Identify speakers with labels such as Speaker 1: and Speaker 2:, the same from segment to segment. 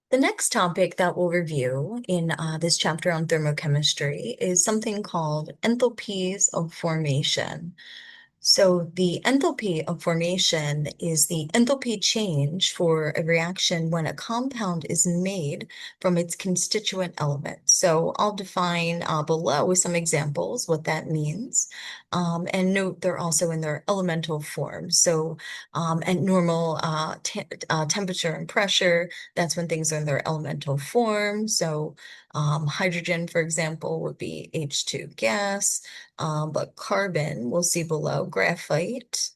Speaker 1: The next topic that we'll review in this chapter on thermochemistry is something called enthalpies of formation. So the enthalpy of formation is the enthalpy change for a reaction when a compound is made from its constituent elements. So I'll define below with some examples what that means. And note they're also in their elemental form. So at normal temperature and pressure, that's when things are in their elemental form. So hydrogen, for example, would be H2 gas. But carbon, we'll see below, graphite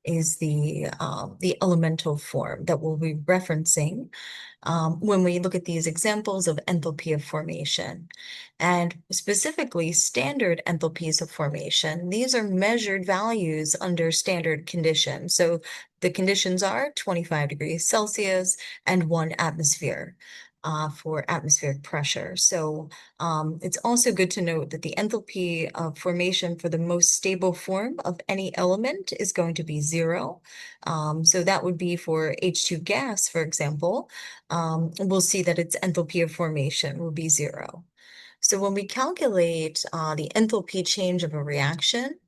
Speaker 1: is the elemental form that we'll be referencing when we look at these examples of enthalpy of formation. And specifically, standard enthalpies of formation, these are measured values under standard conditions. So the conditions are 25 degrees Celsius and 1 atmosphere. For atmospheric pressure. So it's also good to note that the enthalpy of formation for the most stable form of any element is going to be 0. So that would be for H2 gas, for example. We'll see that its enthalpy of formation will be 0. So when we calculate the enthalpy change of a reaction,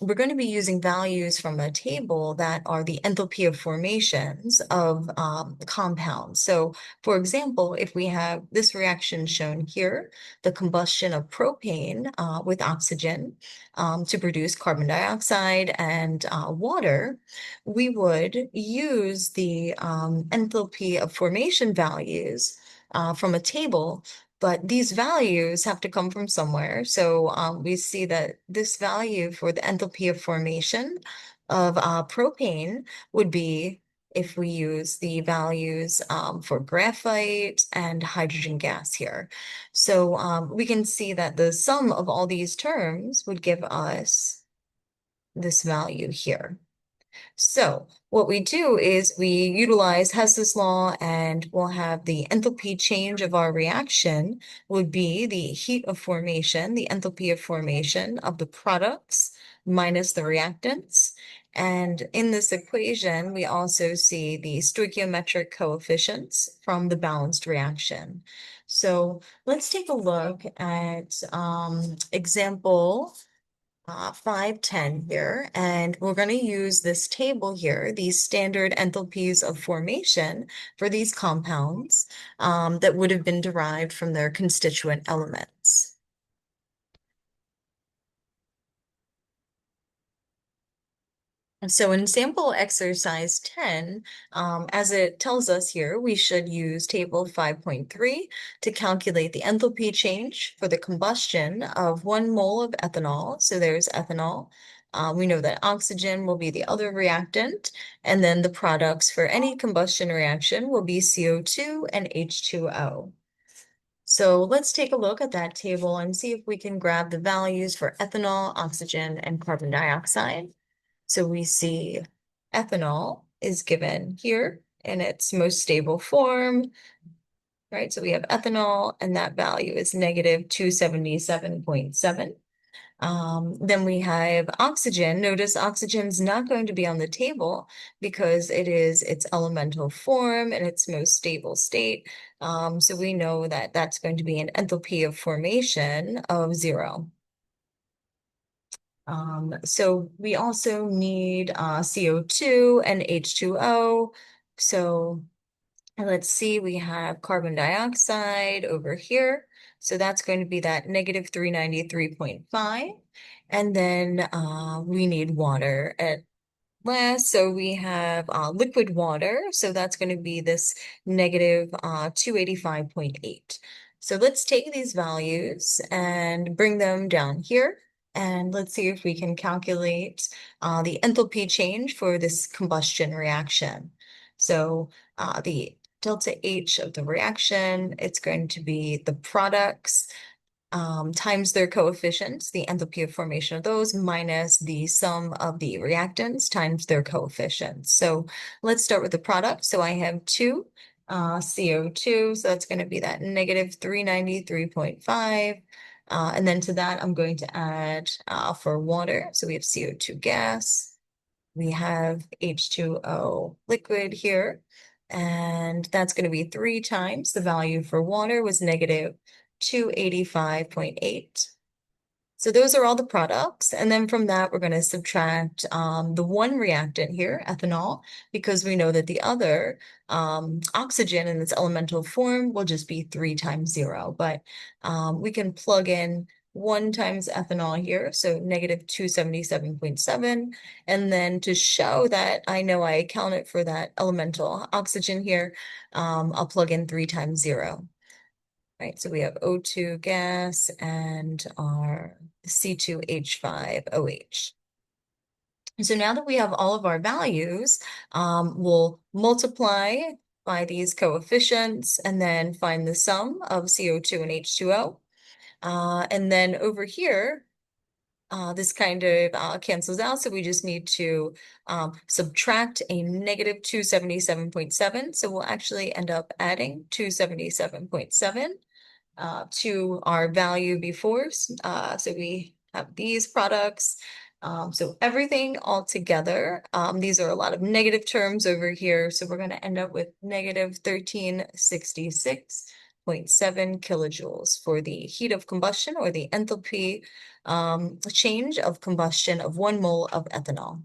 Speaker 1: we're going to be using values from a table that are the enthalpy of formations of compounds. So, for example, if we have this reaction shown here, the combustion of propane with oxygen to produce carbon dioxide and water, we would use the enthalpy of formation values from a table, but these values have to come from somewhere. So we see that this value for the enthalpy of formation of propane would be if we use the values for graphite and hydrogen gas here. So we can see that the sum of all these terms would give us this value here. So what we do is we utilize Hess's law and we'll have the enthalpy change of our reaction would be the heat of formation, the enthalpy of formation of the products minus the reactants. And in this equation, we also see the stoichiometric coefficients from the balanced reaction. So let's take a look at example 510 here, and we're going to use this table here, these standard enthalpies of formation for these compounds that would have been derived from their constituent elements. So in sample exercise 10, as it tells us here, we should use table 5.3 to calculate the enthalpy change for the combustion of 1 mole of ethanol. So there's ethanol. We know that oxygen will be the other reactant, and then the products for any combustion reaction will be CO2 and H2O. So let's take a look at that table and see if we can grab the values for ethanol, oxygen, and carbon dioxide. So we see ethanol is given here in its most stable form, right? So we have ethanol, and that value is negative 277.7. Then we have oxygen. Notice oxygen's not going to be on the table because it is its elemental form and its most stable state. So we know that that's going to be an enthalpy of formation of 0. So we also need CO2 and H2O. So let's see, we have carbon dioxide over here. So that's going to be that negative 393.5. And then we need water at last. So we have liquid water. So that's going to be this negative 285.8. So let's take these values and bring them down here. And let's see if we can calculate the enthalpy change for this combustion reaction. So the delta H of the reaction, it's going to be the products times their coefficients, the enthalpy of formation of those, minus the sum of the reactants times their coefficients. So let's start with the product. So I have 2 CO2, so that's going to be that negative 393.5. And then to that, I'm going to add for water. So we have CO2 gas. We have H2O liquid here. And that's going to be 3 times the value for water was negative 285.8. So those are all the products. And then from that, we're going to subtract the one reactant here, ethanol, because we know that the other oxygen in its elemental form will just be 3 times 0. But we can plug in 1 times ethanol here, so negative 277.7. And then to show that I know I accounted for that elemental oxygen here, I'll plug in 3 times 0. Right, so we have O2 gas and our C2H5OH. So now that we have all of our values, we'll multiply by these coefficients and then find the sum of CO2 and H2O. And then over here, this kind of cancels out, so we just need to subtract a negative 277.7. So we'll actually end up adding 277.7 to our value before. So we have these products. So everything all together, these are a lot of negative terms over here. So we're going to end up with negative 1366.7 kilojoules for the heat of combustion, or the enthalpy change of combustion of 1 mole of ethanol.